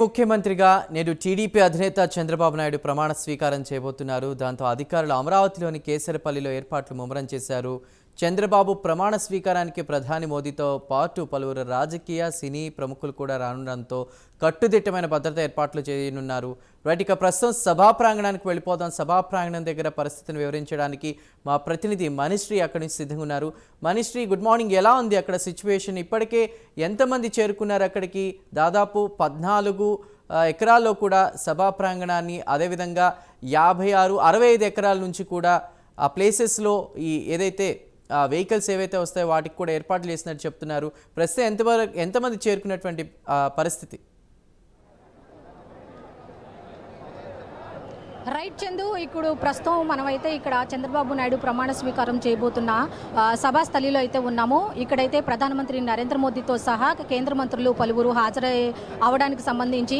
ముఖ్యమంత్రిగా నేడు టీడీపీ అధినేత చంద్రబాబు నాయుడు ప్రమాణ స్వీకారం చేయబోతున్నారు. దాంతో అధికారులు అమరావతిలోని కేసరపల్లిలో ఏర్పాట్లు ముమ్మరం చేశారు. చంద్రబాబు ప్రమాణ స్వీకారానికి ప్రధాని మోదీతో పాటు పలువురు రాజకీయ సినీ ప్రముఖులు కూడా రానుండడంతో కట్టుదిట్టమైన భద్రతా ఏర్పాట్లు చేయనున్నారు. ఇక ప్రస్తుతం సభా ప్రాంగణానికి వెళ్ళిపోదాం. సభా ప్రాంగణం దగ్గర పరిస్థితిని వివరించడానికి మా ప్రతినిధి మనీశ్రీ అక్కడి నుంచి సిద్ధంగా ఉన్నారు. Manishri, good morning. ఎలా ఉంది అక్కడ సిచ్యువేషన్? ఇప్పటికే ఎంతమంది చేరుకున్నారు అక్కడికి? దాదాపు 14 ఎకరాల్లో కూడా సభా ప్రాంగణాన్ని, అదేవిధంగా 56, 65 ఎకరాల నుంచి కూడా ఆ ప్లేసెస్లో ఈ ఏదైతే వెహికల్స్ ఏవైతే వస్తాయో వాటికి కూడా ఏర్పాట్లు చేసినట్టు చెప్తున్నారు. ప్రస్తుతం ఎంతమంది చేరుకున్నటువంటి పరిస్థితి? రైట్ చందు, ఇప్పుడు ప్రస్తుతం మనమైతే ఇక్కడ చంద్రబాబు నాయుడు ప్రమాణ స్వీకారం చేయబోతున్న సభాస్థలిలో అయితే ఉన్నాము. ఇక్కడైతే ప్రధానమంత్రి నరేంద్ర మోదీతో సహా కేంద్ర మంత్రులు పలువురు హాజరై అవడానికి సంబంధించి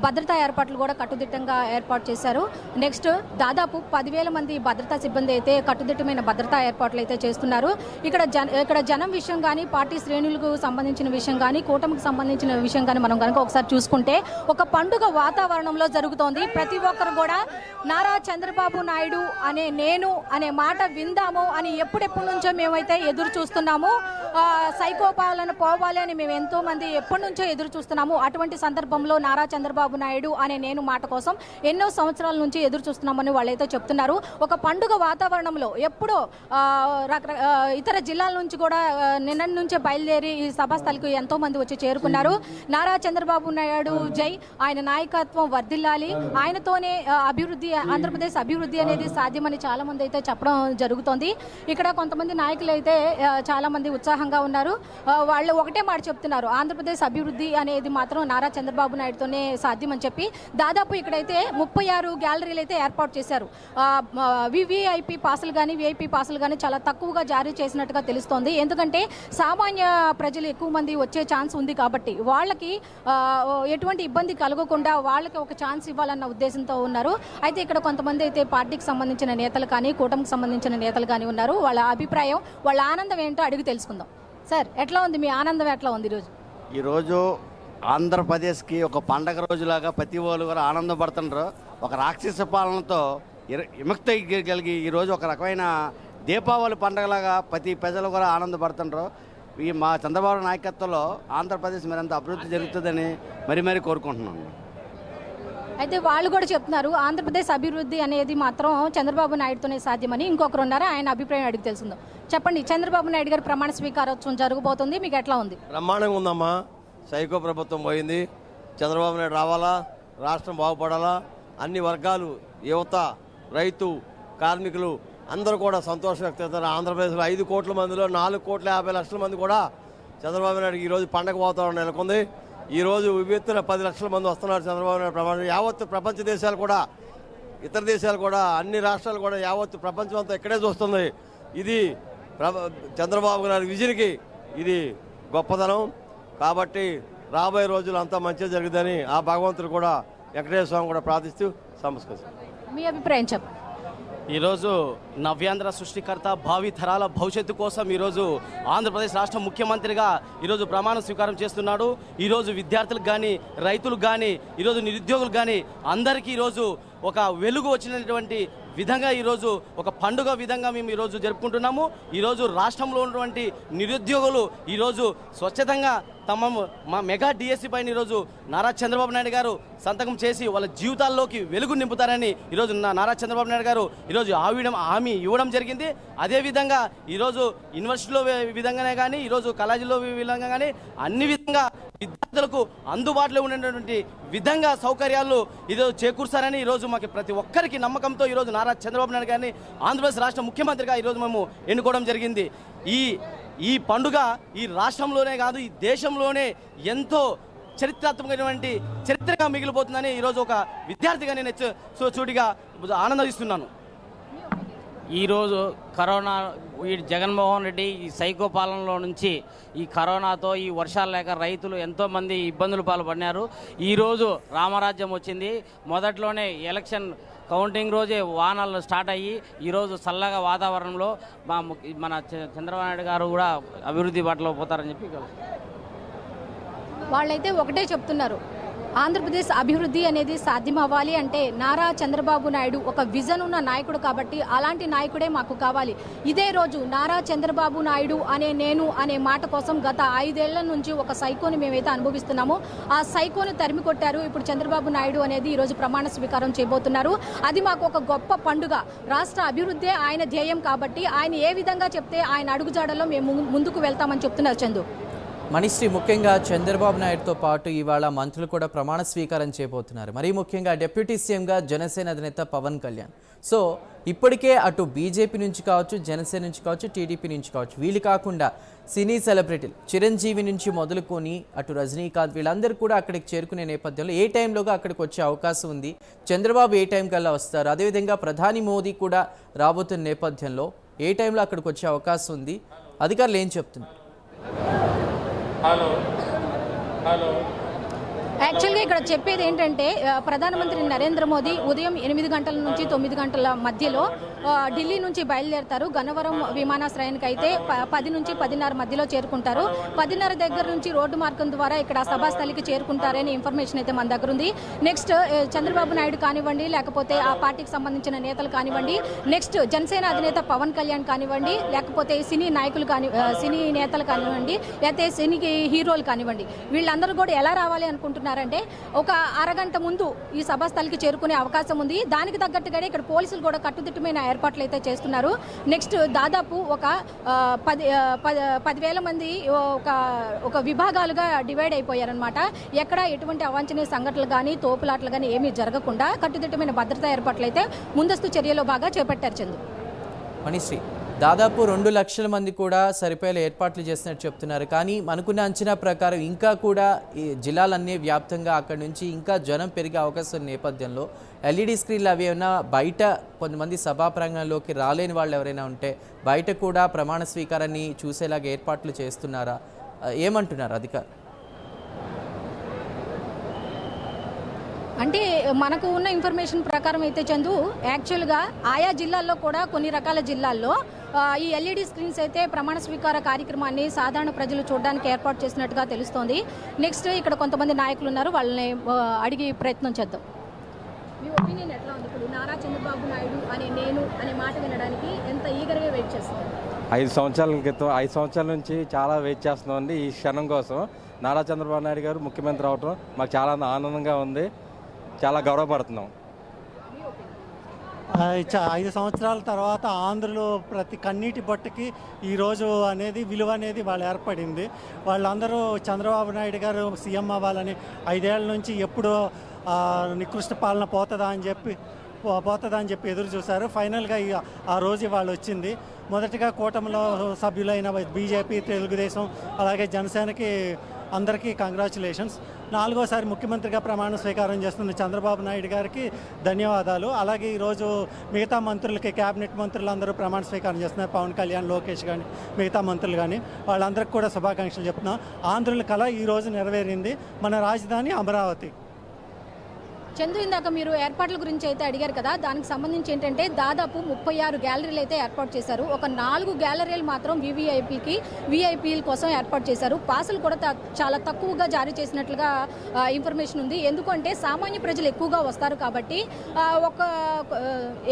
భద్రతా ఏర్పాట్లు కూడా కట్టుదిట్టంగా ఏర్పాటు చేశారు. నెక్స్ట్ దాదాపు 10,000 మంది భద్రతా సిబ్బంది అయితే కట్టుదిట్టమైన భద్రతా ఏర్పాట్లు అయితే చేస్తున్నారు. ఇక్కడ జనం విషయం కానీ, పార్టీ శ్రేణులకు సంబంధించిన విషయం కానీ, కూటమికి సంబంధించిన విషయం కానీ మనం కనుక ఒకసారి చూసుకుంటే ఒక పండుగ వాతావరణంలో జరుగుతోంది. ప్రతి ఒక్కరు కూడా నారా చంద్రబాబు నాయుడు అనే మాట విందాము అని ఎప్పుడెప్పటి నుంచో మేమైతే ఎదురు చూస్తున్నాము. సైకో పాలన పోవాలి అని మేము ఎంతో మంది ఎప్పటి నుంచో ఎదురు చూస్తున్నాము. అటువంటి సందర్భంలో నారా చంద్రబాబు నాయుడు నేను మాట కోసం ఎన్నో సంవత్సరాల నుంచి ఎదురు చూస్తున్నామని వాళ్ళైతే చెప్తున్నారు. ఒక పండుగ వాతావరణంలో ఎప్పుడో ఇతర జిల్లాల నుంచి కూడా నిన్న నుంచే బయలుదేరి ఈ సభాస్థలికి ఎంతో మంది వచ్చి చేరుకున్నారు. నారా చంద్రబాబు నాయుడు జై, ఆయన నాయకత్వం వర్ధిల్లాలి, ఆయనతోనే అభివృద్ధి, ఆంధ్రప్రదేశ్ అభివృద్ధి అనేది సాధ్యమని చాలా మంది అయితే చెప్పడం జరుగుతోంది. ఇక్కడ కొంతమంది నాయకులు అయితే చాలా మంది ఉత్సాహంగా ఉన్నారు. వాళ్ళు ఒకటే మాట చెప్తున్నారు, ఆంధ్రప్రదేశ్ అభివృద్ధి అనేది మాత్రం నారా చంద్రబాబు నాయుడుతోనే సాధ్యమని చెప్పి దాదాపు ఇక్కడైతే 36 గ్యాలరీలు అయితే ఏర్పాటు చేశారు. వివిఐపి పాసులు కానీ చాలా తక్కువగా జారీ చేసినట్టుగా తెలుస్తోంది. ఎందుకంటే సామాన్య ప్రజలు ఎక్కువ మంది వచ్చే ఛాన్స్ ఉంది కాబట్టి వాళ్ళకి ఎటువంటి ఇబ్బంది కలగకుండా వాళ్ళకి ఒక ఛాన్స్ ఇవ్వాలన్న ఉద్దేశంతో ఉన్నారు. అయితే ఇక్కడ కొంతమంది అయితే పార్టీకి సంబంధించిన నేతలు కానీ, కూటమికి సంబంధించిన నేతలు కానీ ఉన్నారు. వాళ్ళ అభిప్రాయం, వాళ్ళ ఆనందం ఏంటో అడిగి తెలుసుకుందాం. సార్, ఎట్లా ఉంది మీ ఆనందం? ఎట్లా ఉంది ఈరోజు ఆంధ్రప్రదేశ్కి ఒక పండగ రోజులాగా ప్రతి వాళ్ళు కూడా ఆనందపడుతున్నారు. ఒక రాక్షస పాలనతో విముక్తి కలిగి ఈరోజు ఒక రకమైన దీపావళి పండగలాగా ప్రతి ప్రజలు కూడా ఆనందపడుతున్నారు. ఈ మా చంద్రబాబు నాయకత్వంలో ఆంధ్రప్రదేశ్ మరింత అభివృద్ధి జరుగుతుందని మరీ కోరుకుంటున్నాను. అయితే వాళ్ళు కూడా చెప్తున్నారు, ఆంధ్రప్రదేశ్ అభివృద్ధి అనేది మాత్రం చంద్రబాబు నాయుడుతోనే సాధ్యమని. ఇంకొకరు ఉన్నారు, ఆయన అభిప్రాయం అడిగి తెలుసుకుందాం. చెప్పండి, చంద్రబాబు నాయుడు గారి ప్రమాణ స్వీకారోత్సవం జరగబోతుంది, మీకు ఎట్లా ఉంది? బ్రహ్మాండంగా ఉందమ్మా. సైకో ప్రభుత్వం పోయింది, చంద్రబాబు నాయుడు రావాలా, రాష్ట్రం బాగుపడాలా, అన్ని వర్గాలు, యువత, రైతు, కార్మికులు అందరూ కూడా సంతోషం వ్యక్తం. ఆంధ్రప్రదేశ్లో 5 కోట్ల మందిలో 4,50,00,000 మంది కూడా చంద్రబాబు నాయుడు ఈరోజు పండగ వాతావరణం నెలకొంది. ఈరోజు విభిన్న 10 లక్షల మంది వస్తున్నారు చంద్రబాబు నాయుడు ప్రమాణం. యావత్తు ప్రపంచ దేశాలు కూడా, ఇతర దేశాలు కూడా, అన్ని రాష్ట్రాలు కూడా, యావత్తు ప్రపంచం అంతా ఇక్కడే చూస్తుంది. ఇది చంద్రబాబు గారి విజన్కి ఇది గొప్పదనం. కాబట్టి రాబోయే రోజులు అంతా మంచిగా జరుగుతుందని ఆ భగవంతుడు కూడా, వెంకటేశ్వర స్వామి కూడా ప్రార్థిస్తూ సమస్కరిస్తాం. మీ అభిప్రాయం చెప్పండి. ఈరోజు నవ్యాంధ్ర సృష్టికర్త, భావి తరాల భవిష్యత్తు కోసం ఈరోజు ఆంధ్రప్రదేశ్ రాష్ట్ర ముఖ్యమంత్రిగా ఈరోజు ప్రమాణ స్వీకారం చేస్తున్నాడు. ఈరోజు విద్యార్థులకు కానీ, రైతులకు కానీ, ఈరోజు నిరుద్యోగులకు కానీ అందరికీ ఈరోజు ఒక వెలుగు వచ్చినటువంటి విధంగా ఈరోజు ఒక పండుగ విధంగా మేము ఈరోజు జరుపుకుంటున్నాము. ఈరోజు రాష్ట్రంలో ఉన్నటువంటి నిరుద్యోగులు ఈరోజు స్వచ్ఛతంగా మా మెగా డిఎస్సి పైన ఈరోజు నారా చంద్రబాబు నాయుడు గారు సంతకం చేసి వాళ్ళ జీవితాల్లోకి వెలుగు నింపుతారని ఈరోజు నారా చంద్రబాబు నాయుడు గారు ఈరోజు హామీ ఇవ్వడం జరిగింది. అదేవిధంగా ఈరోజు యూనివర్సిటీలో విధంగానే కానీ, ఈరోజు కాలేజీలో విధంగా కానీ అన్ని విధంగా విద్యార్థులకు అందుబాటులో ఉండేటువంటి విధంగా సౌకర్యాలు ఈరోజు చేకూర్చారని ఈరోజు మాకు ప్రతి ఒక్కరికి నమ్మకంతో ఈరోజు నారా చంద్రబాబు నాయుడు గారిని ఆంధ్రప్రదేశ్ రాష్ట్ర ముఖ్యమంత్రిగా ఈరోజు మేము ఎన్నుకోవడం జరిగింది. ఈ పండుగ ఈ రాష్ట్రంలోనే కాదు, ఈ దేశంలోనే ఎంతో చరిత్రాత్మకమైనటువంటి చరిత్రగా మిగిలిపోతుందని ఈరోజు ఒక విద్యార్థిగా నేను చూడిగా ఆనందిస్తున్నాను. ఈరోజు కరోనా, ఈ జగన్మోహన్ రెడ్డి ఈ సైకో పాలనలో నుంచి ఈ కరోనాతో, ఈ వర్షాలు లేక రైతులు ఎంతోమంది ఇబ్బందులు పాల్పడినారు. ఈరోజు రామరాజ్యం వచ్చింది. మొదట్లోనే ఎలక్షన్ కౌంటింగ్ రోజే వానలు స్టార్ట్ అయ్యి ఈరోజు చల్లగా వాతావరణంలో మన చంద్రబాబు నాయుడు గారు కూడా అభివృద్ధి బాటలో పోతారని చెప్పి వాళ్ళైతే ఒకటే చెప్తున్నారు, ఆంధ్రప్రదేశ్ అభివృద్ధి అనేది సాధ్యం అవ్వాలి అంటే నారా చంద్రబాబు నాయుడు ఒక విజన్ ఉన్న నాయకుడు కాబట్టి అలాంటి నాయకుడే మాకు కావాలి. ఇదే రోజు నారా చంద్రబాబు నాయుడు నేను అనే మాట కోసం గత 5 ఏళ్ల నుంచి ఒక సైకోని మేమైతే అనుభవిస్తున్నాము. ఆ సైకోని తరిమి కొట్టారు. ఇప్పుడు చంద్రబాబు నాయుడు అనేది ఈరోజు ప్రమాణ స్వీకారం చేయబోతున్నారు. అది మాకు ఒక గొప్ప పండుగ. రాష్ట్ర అభివృద్ధే ఆయన ధ్యేయం కాబట్టి ఆయన ఏ విధంగా చెప్తే ఆయన అడుగుజాడల్లో మేము ముందుకు వెళ్తామని చెప్తున్నారు చందు. మణిశ్రీ, ముఖ్యంగా చంద్రబాబు నాయుడుతో పాటు ఇవాళ మంత్రులు కూడా ప్రమాణ స్వీకారం చేయబోతున్నారు. మరీ ముఖ్యంగా డిప్యూటీ సీఎంగా జనసేన అధినేత పవన్ కళ్యాణ్. సో ఇప్పటికే అటు బీజేపీ నుంచి కావచ్చు, జనసేన నుంచి కావచ్చు, టీడీపీ నుంచి కావచ్చు, వీళ్ళు కాకుండా సినీ సెలబ్రిటీలు చిరంజీవి నుంచి మొదలుకొని అటు రజనీకాంత్ వీళ్ళందరూ కూడా అక్కడికి చేరుకునే నేపథ్యంలో ఏ టైంలోగా అక్కడికి వచ్చే అవకాశం ఉంది, చంద్రబాబు ఏ టైం కల్లా వస్తారు, అదేవిధంగా ప్రధాని మోదీ కూడా రాబోతున్న నేపథ్యంలో ఏ టైంలో అక్కడికి వచ్చే అవకాశం ఉంది, అధికారులు ఏం చెప్తున్నారు? యాక్చువల్గా ఇక్కడ చెప్పేది ఏంటంటే ప్రధానమంత్రి నరేంద్ర మోదీ ఉదయం 8 గంటల నుంచి 9 గంటల మధ్యలో ఢిల్లీ నుంచి బయలుదేరతారు. గన్నవరం విమానాశ్రయానికి అయితే 10 నుంచి 10:30 మధ్యలో చేరుకుంటారు. 10:30 దగ్గర నుంచి రోడ్డు మార్గం ద్వారా ఇక్కడ సభాస్థలికి చేరుకుంటారనే ఇన్ఫర్మేషన్ అయితే మన దగ్గర ఉంది. నెక్స్ట్ చంద్రబాబు నాయుడు కానివ్వండి, లేకపోతే ఆ పార్టీకి సంబంధించిన నేతలు కానివ్వండి, నెక్స్ట్ జనసేన అధినేత పవన్ కళ్యాణ్ కానివ్వండి, లేకపోతే సినీ నాయకులు సినీ నేతలు కానివ్వండి, లేకపోతే సినీ హీరోలు కానివ్వండి, వీళ్ళందరూ కూడా ఎలా రావాలి అనుకుంటున్నారు అంటే ఒక అరగంట ముందు ఈ సభాస్థలికి చేరుకునే అవకాశం ఉంది. దానికి తగ్గట్టుగానే ఇక్కడ పోలీసులు కూడా కట్టుదిట్టమైన ఏర్పాట్లు అయితే చేస్తున్నారు. నెక్స్ట్ దాదాపు ఒక 10,000 మంది ఒక విభాగాలుగా డివైడ్ అయిపోయారనమాట. ఎక్కడ ఎటువంటి అవాంఛనీయ సంఘటనలు కానీ తోపులాటలు కానీ ఏమీ జరగకుండా కట్టుదిట్టమైన భద్రతా ఏర్పాట్లు అయితే ముందస్తు చర్యలో బాగా చేపట్టారు చందు. మణిశ్రీ, దాదాపు 2 లక్షల మంది కూడా సరిపోయేల ఏర్పాట్లు చేస్తున్నట్టు చెప్తున్నారు. కానీ మనకున్న అంచనా ప్రకారం ఇంకా కూడా ఈ జిల్లాలన్నీ వ్యాప్తంగా అక్కడి నుంచి ఇంకా జనం పెరిగే అవకాశం నేపథ్యంలో ఎల్ఈడి స్క్రీన్లు అవి ఏమైనా బయట కొంతమంది సభా ప్రాంగణంలోకి రాలేని వాళ్ళు ఎవరైనా ఉంటే బయట కూడా ప్రమాణ స్వీకారాన్ని చూసేలాగా ఏర్పాట్లు చేస్తున్నారా, ఏమంటున్నారు అధికారులు? అంటే మనకు ఉన్న ఇన్ఫర్మేషన్ ప్రకారం అయితే చందు, యాక్చువల్గా ఆయా జిల్లాల్లో కూడా కొన్ని రకాల జిల్లాల్లో ఈ ఎల్ఈడి స్క్రీన్స్ అయితే ప్రమాణ స్వీకార కార్యక్రమాన్ని సాధారణ ప్రజలు చూడడానికి ఏర్పాటు చేసినట్టుగా తెలుస్తోంది. నెక్స్ట్ ఇక్కడ కొంతమంది నాయకులు ఉన్నారు, వాళ్ళని అడిగి ప్రయత్నం చేద్దాం. మీ ఒపీనియన్ ఎట్లా ఉంది? ఇప్పుడు నారా చంద్రబాబు నాయుడు అనే మాట వినడానికి ఎంత ఈగర్గా వెయిట్ చేస్తున్నారు? 5 సంవత్సరాల క్రితం 5 సంవత్సరాల నుంచి చాలా వెయిట్ చేస్తున్నామండి ఈ క్షణం కోసం. నారా చంద్రబాబు నాయుడు గారు ముఖ్యమంత్రి అవడం మాకు చాలా ఆనందంగా ఉంది, చాలా గౌరవపడుతున్నాం. 5 సంవత్సరాల తర్వాత ఆంధ్రలో ప్రతి కన్నీటి బొట్టకి ఈరోజు అనేది విలువ అనేది వాళ్ళు ఏర్పడింది. వాళ్ళందరూ చంద్రబాబు నాయుడు గారు సీఎం అవ్వాలని 5 ఏళ్ల నుంచి ఎప్పుడు నికృష్ట పాలన పోతుందా అని చెప్పి ఎదురు చూశారు. ఫైనల్గా ఆ రోజు వాళ్ళు వచ్చింది. మొదటిగా కూటమిలో సభ్యులైన బీజేపీ, తెలుగుదేశం, అలాగే జనసేనకి అందరికీ కంగ్రాచులేషన్స్. 4వసారి ముఖ్యమంత్రిగా ప్రమాణ స్వీకారం చేస్తున్న చంద్రబాబు నాయుడు గారికి ధన్యవాదాలు. అలాగే ఈరోజు మిగతా మంత్రులకి, క్యాబినెట్ మంత్రులు అందరూ ప్రమాణ స్వీకారం చేస్తున్నారు. పవన్ కళ్యాణ్, లోకేష్ కానీ మిగతా మంత్రులు కానీ వాళ్ళందరికీ కూడా శుభాకాంక్షలు చెప్తున్నాం. ఆంధ్రుల కళ ఈరోజు నెరవేరింది, మన రాజధాని అమరావతి. చందు, ఇందాక మీరు ఏర్పాట్ల గురించి అయితే అడిగారు కదా, దానికి సంబంధించి ఏంటంటే దాదాపు 36 గ్యాలరీలు అయితే ఏర్పాటు చేశారు. ఒక 4 గ్యాలరీలు మాత్రం విఐపీల కోసం ఏర్పాటు చేశారు. పాసులు కూడా చాలా తక్కువగా జారీ చేసినట్లుగా ఇన్ఫర్మేషన్ ఉంది. ఎందుకంటే సామాన్య ప్రజలు ఎక్కువగా వస్తారు కాబట్టి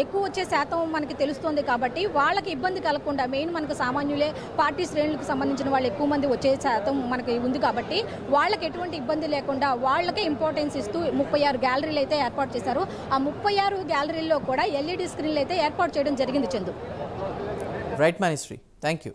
ఎక్కువ వచ్చే శాతం మనకి తెలుస్తుంది కాబట్టి వాళ్ళకి ఇబ్బంది కలగకుండా, మెయిన్ మనకు సామాన్యులే, పార్టీ శ్రేణులకు సంబంధించిన వాళ్ళు ఎక్కువ మంది వచ్చే శాతం మనకి ఉంది కాబట్టి వాళ్ళకి ఎటువంటి ఇబ్బంది లేకుండా వాళ్ళకే ఇంపార్టెన్స్ ఇస్తూ 36 గ్యాలరీలు అయితే ఏర్పాటు చేశారు. ఆ 36 గ్యాలరీల్లో కూడా ఎల్ఈడి స్క్రీన్లు అయితే ఏర్పాటు చేయడం జరిగింది Chandu. Right Manisri, thank you.